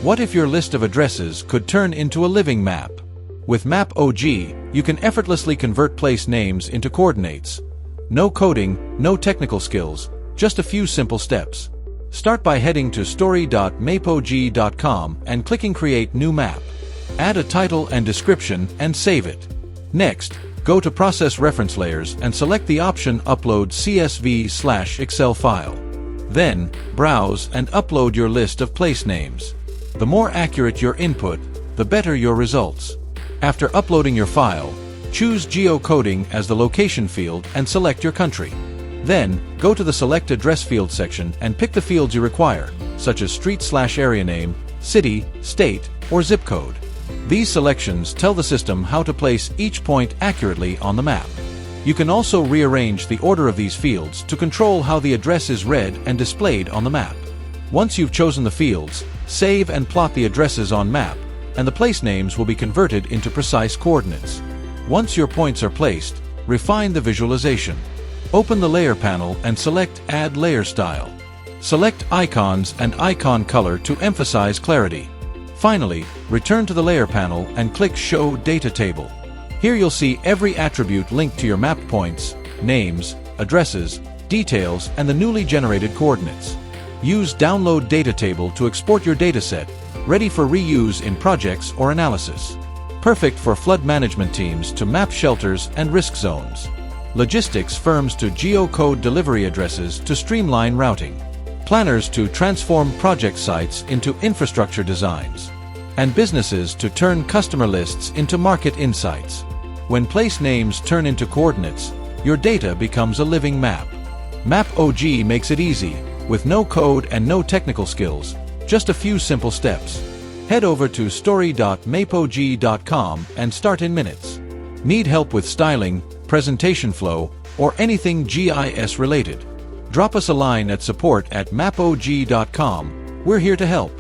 What if your list of addresses could turn into a living map? With MAPOG, you can effortlessly convert place names into coordinates. No coding, no technical skills, just a few simple steps. Start by heading to story.mapog.com and clicking Create New Map. Add a title and description and save it. Next, go to Process Reference Layers and select the option Upload CSV/Excel file. Then, browse and upload your list of place names. The more accurate your input, the better your results. After uploading your file, choose Geocoding as the location field and select your country. Then, go to the Select Address field section and pick the fields you require, such as street/area name, city, state, or zip code. These selections tell the system how to place each point accurately on the map. You can also rearrange the order of these fields to control how the address is read and displayed on the map. Once you've chosen the fields, save and plot the addresses on map, and the place names will be converted into precise coordinates. Once your points are placed, refine the visualization. Open the Layer panel and select Add Layer Style. Select Icons and Icon Color to emphasize clarity. Finally, return to the Layer panel and click Show Data Table. Here you'll see every attribute linked to your mapped points, names, addresses, details, and the newly generated coordinates. Use Download Data Table to export your dataset, ready for reuse in projects or analysis. Perfect for flood management teams to map shelters and risk zones. Logistics firms to geocode delivery addresses to streamline routing. Planners to transform project sites into infrastructure designs. And businesses to turn customer lists into market insights. When place names turn into coordinates, your data becomes a living map. MAPOG makes it easy, with no code and no technical skills, just a few simple steps. Head over to story.mapog.com and start in minutes. Need help with styling, presentation flow, or anything GIS related? Drop us a line at support@mapog.com. We're here to help.